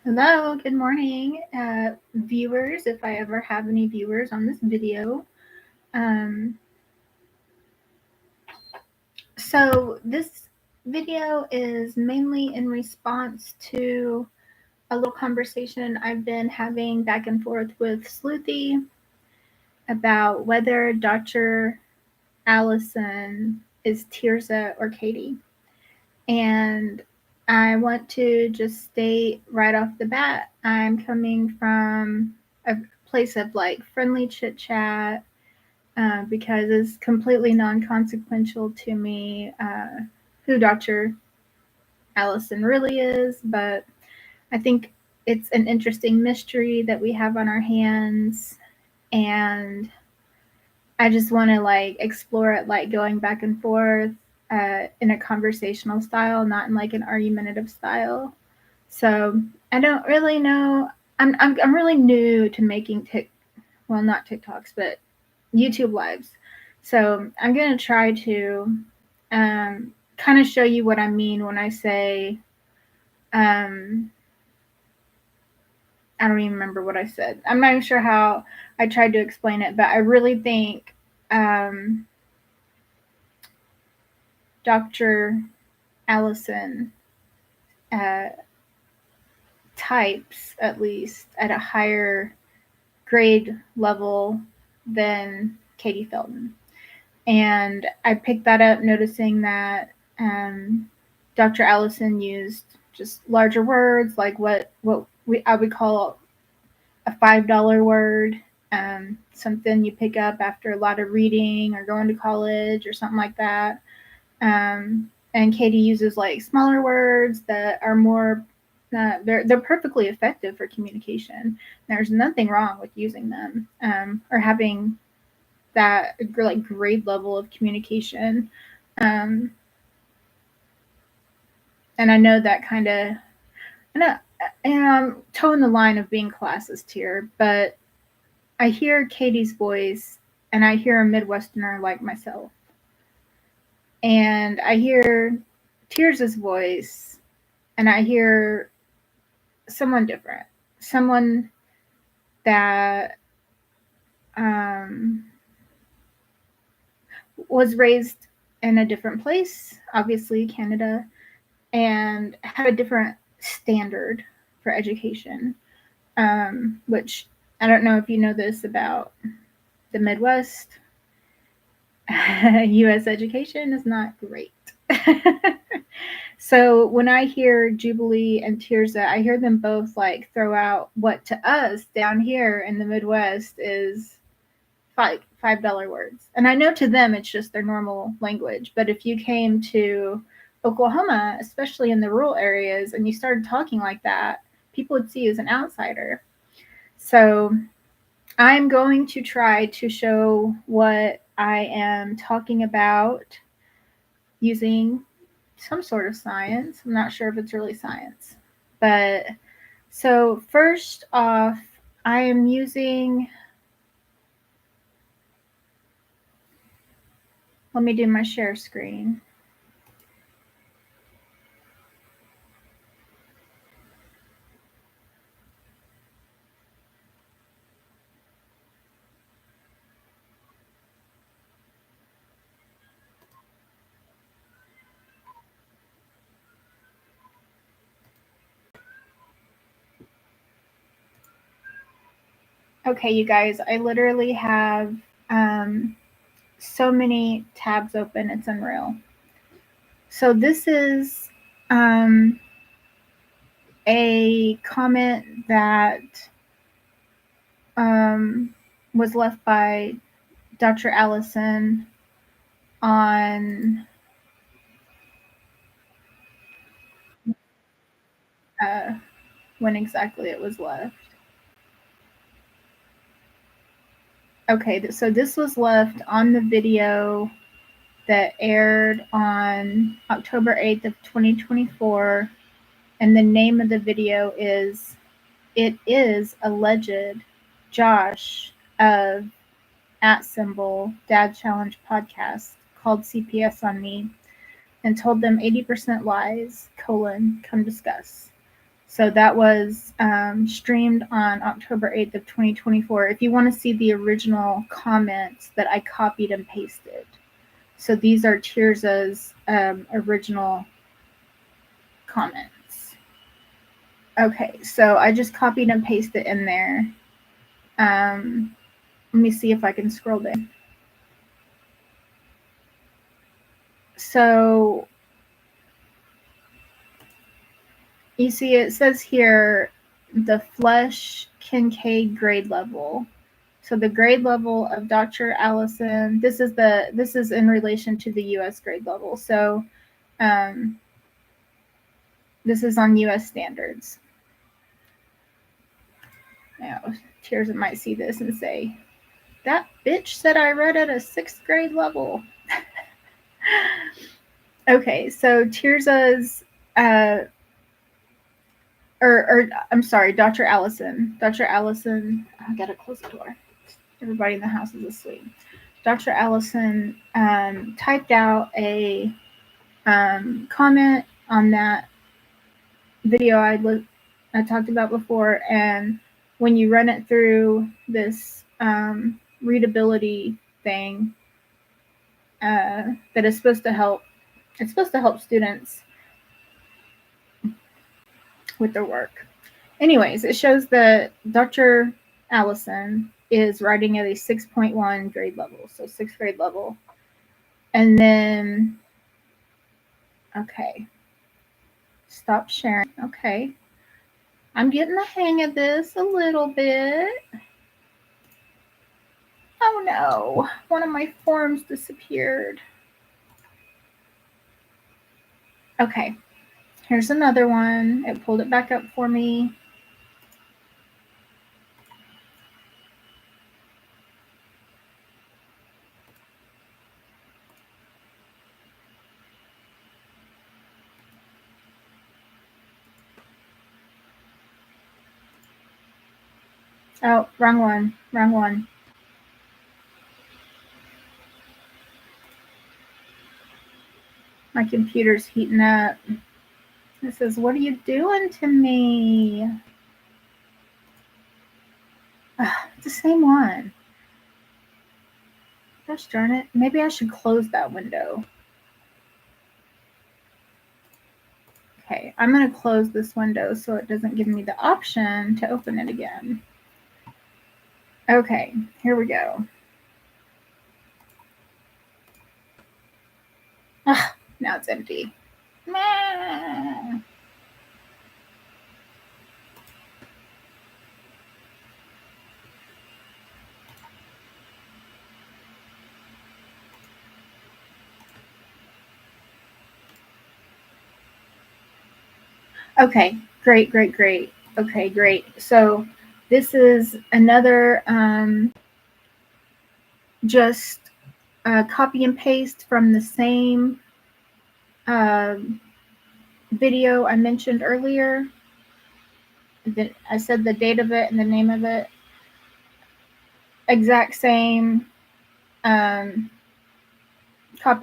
Hello, good morning, viewers, if I ever have any viewers on this video. Um, so this video is mainly in response to a little conversation I've been having back and forth with Sleuthy about whether Dr. Allison is Tirzah or Katie. And I want to just state right off the bat, I'm coming from a place of like friendly chit chat because it's completely non consequential to me who Dr. Allison really is. But I think it's an interesting mystery that we have on our hands. And I just want to like explore it, like going back and forth in a conversational style, not in like an argumentative style. So I don't really know. I'm really new to making not TikToks, but YouTube lives. So I'm gonna try to kind of show you what I mean when I say I don't even remember what I said. I'm not even sure how I tried to explain it, but I really think Dr. Allison uh, types, at least at a higher grade level than Katie Felton. And I picked that up noticing that Dr. Allison used just larger words, like I would call a $5 word, something you pick up after a lot of reading or going to college or something like that. And Katie uses like smaller words that are more they're perfectly effective for communication. There's nothing wrong with using them or having that like grade level of communication. Um, and I know that kind of, and I'm toeing the line of being classist here, but I hear Katie's voice and I hear a Midwesterner like myself. And I hear Tirzah's voice and I hear someone different, someone that um, was raised in a different place, obviously Canada, and had a different standard for education, which I don't know if you know this about the Midwest. U.S. education is not great. So when I hear Jubilee and Tirzah, I hear them both like throw out what to us down here in the Midwest is $5 words. And I know to them it's just their normal language. But if you came to Oklahoma, especially in the rural areas, and you started talking like that, people would see you as an outsider. So I'm going to try to show what I am talking about using some sort of science. I'm not sure if it's really science. But so, first off, I am using, let me do my share screen. Okay, you guys, I literally have so many tabs open, it's unreal. So, this is a comment that was left by Dr. Allison on uh, when exactly it was left. Okay, so this was left on the video that aired on October 8th of 2024, and the name of the video is "It is Alleged Josh of @ Dad Challenge Podcast called CPS on me and told them 80% lies, come discuss." So that was streamed on October 8th of 2024. If you want to see the original comments that I copied and pasted. So these are Tirzah's original comments. Okay, so I just copied and pasted in there. Let me see if I can scroll down. So you see it says here the Flesh Kincaid grade level. So the grade level of Dr. Allison, this is in relation to the US grade level. So this is on US standards. Now, Tirzah might see this and say, that bitch said I read at a 6th grade level. Okay, so Tirzah's I'm sorry, Dr. Allison. Dr. Allison, I gotta close the door. Everybody in the house is asleep. Dr. Allison typed out a comment on that video I talked about before, and when you run it through this readability thing that is supposed to help, it's supposed to help students with their work. Anyways, it shows that Dr. Allison is writing at a 6.1 grade level, so 6th grade level. And then, okay, stop sharing. Okay, I'm getting the hang of this a little bit. Oh no, one of my forms disappeared. Okay, here's another one. It pulled it back up for me. Oh, wrong one, wrong one. My computer's heating up. It says, what are you doing to me? It's the same one. Gosh darn it. Maybe I should close that window. Okay, I'm going to close this window so it doesn't give me the option to open it again. Okay, here we go. Now it's empty. Okay, great. Okay, great. So this is another just copy and paste from the same video I mentioned earlier. I said the date of it and the name of it. Exact same. Copied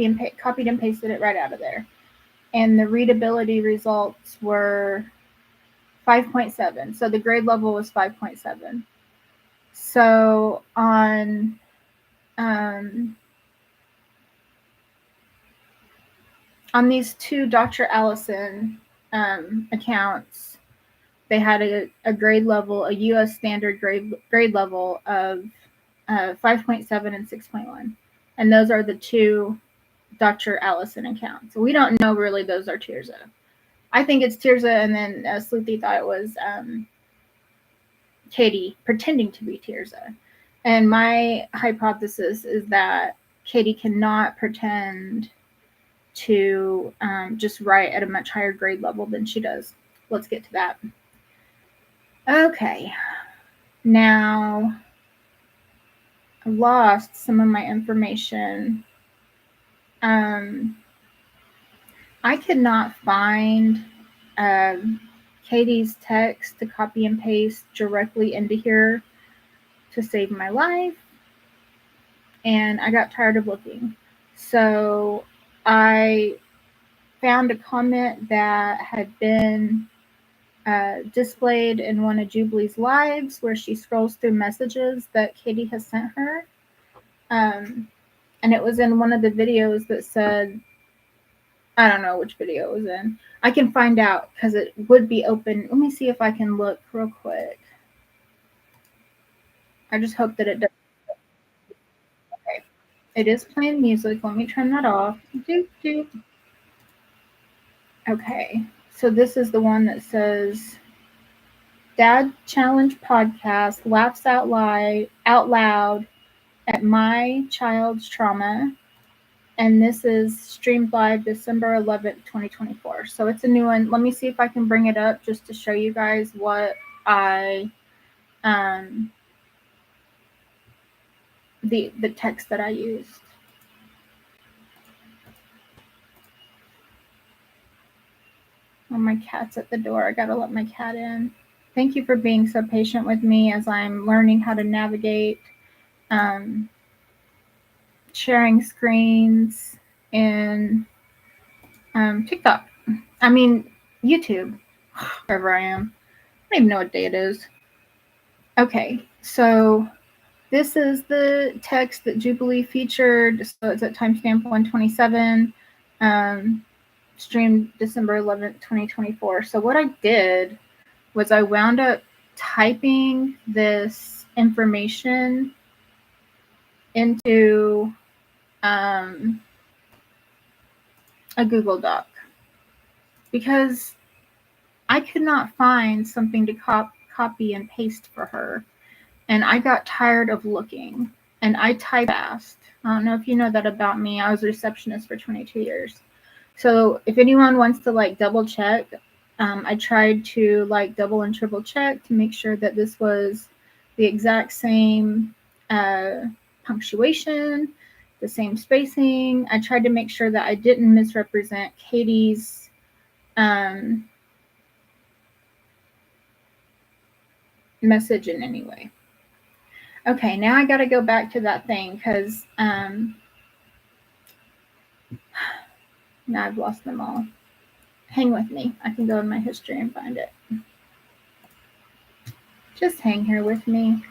and pasted it right out of there. And the readability results were 5.7. So the grade level was 5.7. So on these two Dr. Allison accounts, they had a grade level, a U.S. standard grade level of 5.7 and 6.1. And those are the two Dr. Allison accounts. We don't know really those are Tirzah. I think it's Tirzah, and then Sleuthie thought it was Katie pretending to be Tirzah. And my hypothesis is that Katie cannot pretend to just write at a much higher grade level than she does. Let's get to that. Okay. Now, I lost some of my information. I could not find Katie's text to copy and paste directly into here to save my life, and I got tired of looking. So I found a comment that had been displayed in one of Jubilee's lives where she scrolls through messages that Katie has sent her. And it was in one of the videos that said, I don't know which video it was in. I can find out because it would be open. Let me see if I can look real quick. I just hope that it does. Okay. It is playing music. Let me turn that off. Doop, doop. Okay. So this is the one that says Dad Challenge Podcast laughs out loud at my child's trauma. And this is streamed live December 11th, 2024. So it's a new one. Let me see if I can bring it up just to show you guys what the text that I used. Oh, my cat's at the door. I gotta let my cat in. Thank you for being so patient with me as I'm learning how to navigate sharing screens in TikTok. I mean, YouTube, wherever I am. I don't even know what day it is. Okay, so this is the text that Jubilee featured. So it's at timestamp 127, streamed December 11th, 2024. So what I did was I wound up typing this information into a Google Doc because I could not find something to copy and paste for her. And I got tired of looking. And I type fast. I don't know if you know that about me. I was a receptionist for 22 years. So if anyone wants to like double check, I tried to like double and triple check to make sure that this was the exact same punctuation, the same spacing. I tried to make sure that I didn't misrepresent Katie's message in any way. Okay, now I got to go back to that thing because now I've lost them all. Hang with me. I can go in my history and find it. Just hang here with me.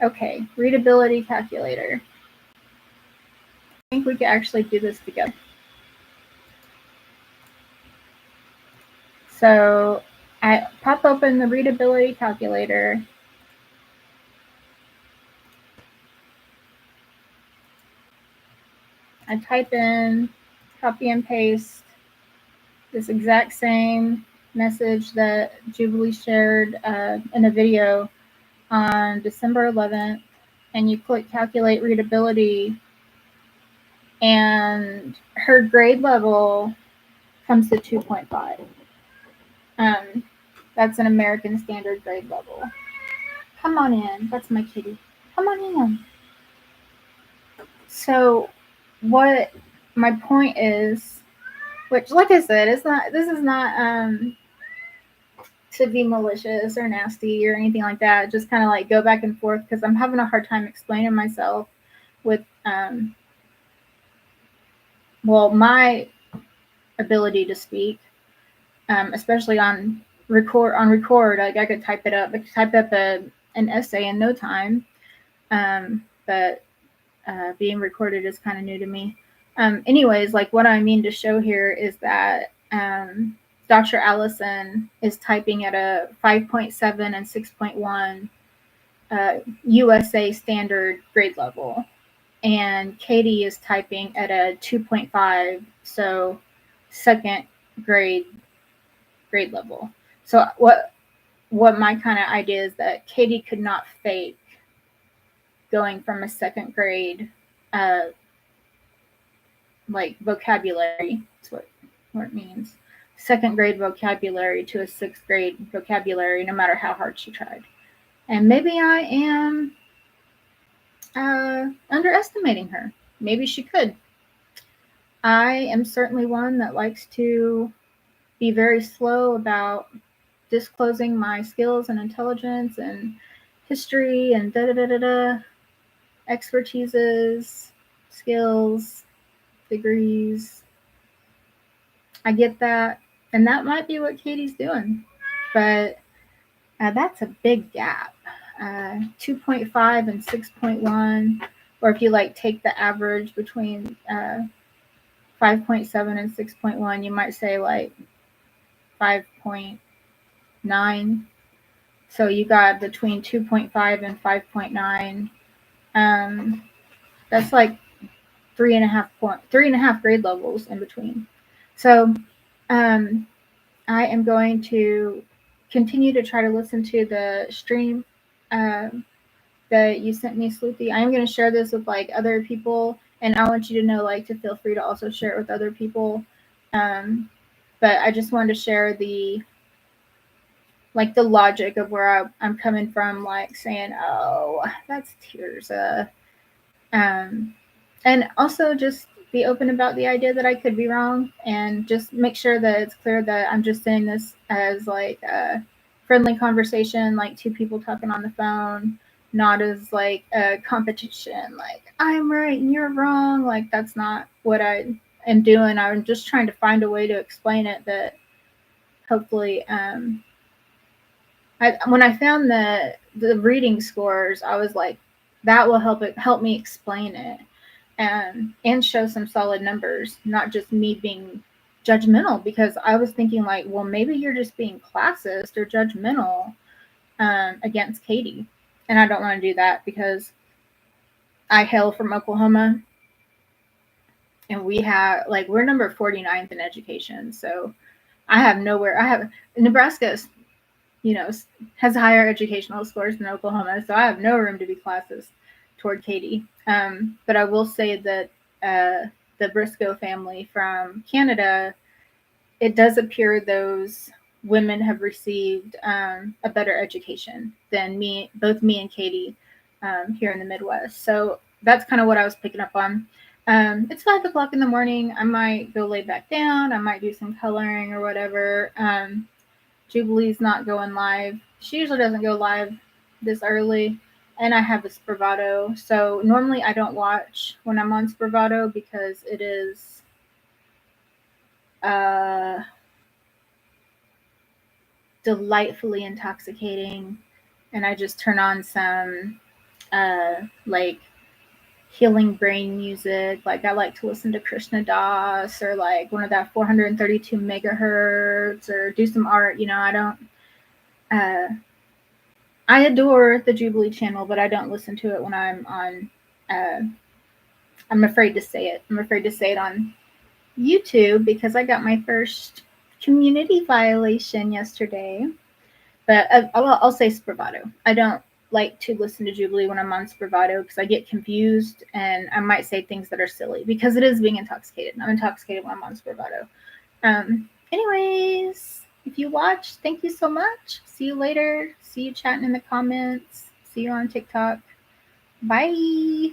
Okay, readability calculator. I think we could actually do this together. So I pop open the readability calculator. I type in, copy and paste this exact same message that Jubilee shared in a video on December 11th, and you click calculate readability, and her grade level comes to 2.5. That's an American Standard grade level. Come on in. That's my kitty. Come on in. So what my point is, which like I said, this is not to be malicious or nasty or anything like that. Just kind of like go back and forth because I'm having a hard time explaining myself with my ability to speak, especially on record. Like I could type it up. I could type up an essay in no time, but being recorded is kind of new to me. Anyways, like what I mean to show here is that Dr. Allison is typing at a 5.7 and 6.1 USA standard grade level, and Katie is typing at a 2.5, so second grade level. So what my kind of idea is that Katie could not fake going from a second grade like vocabulary. That's what it means. Second grade vocabulary to a sixth grade vocabulary, no matter how hard she tried. And maybe I am underestimating her. Maybe she could. I am certainly one that likes to be very slow about disclosing my skills and intelligence and history and expertises, skills, degrees. I get that. And that might be what Katie's doing. but that's a big gap. 2.5 and 6.1, or if you like take the average between 5.7 and 6.1, you might say like 5.9. So you got between 2.5 and 5.9. That's like 3.5 grade levels in between. So um, I am going to continue to try to listen to the stream that you sent me, Sleuthy. I am going to share this with like other people, and I want you to know like to feel free to also share it with other people. But I just wanted to share the logic of where I'm coming from, like saying, oh, that's Tirzah. And also just be open about the idea that I could be wrong, and just make sure that it's clear that I'm just saying this as like a friendly conversation, like two people talking on the phone, not as like a competition, like I'm right and you're wrong. Like that's not what I am doing. I'm just trying to find a way to explain it that hopefully when I found the reading scores, I was like, that will help me explain it and show some solid numbers, not just me being judgmental. Because I was thinking like, well, maybe you're just being classist or judgmental against Katie, and I don't want to do that because I hail from Oklahoma, and we're number 49th in education, so I have nowhere. I have Nebraska's has higher educational scores than Oklahoma, so I have no room to be classist toward Katie. But I will say that the Briscoe family from Canada, it does appear those women have received a better education than both me and Katie here in the Midwest. So that's kind of what I was picking up on. It's 5 o'clock in the morning. I might go lay back down. I might do some coloring or whatever. Jubilee's not going live. She usually doesn't go live this early, and I have a Spravato. So normally I don't watch when I'm on Spravato because it is delightfully intoxicating, and I just turn on some like healing brain music. Like I like to listen to Krishna Das or like one of that 432 megahertz or do some art. I don't. I adore the Jubilee channel, but I don't listen to it when I'm on. I'm afraid to say it. I'm afraid to say it on YouTube because I got my first community violation yesterday. But I'll say Spravato. I don't like to listen to Jubilee when I'm on Spravato because I get confused and I might say things that are silly because it is being intoxicated. I'm intoxicated when I'm on Spravato. Anyways, if you watched, thank you so much. See you later. See you chatting in the comments. See you on TikTok. Bye.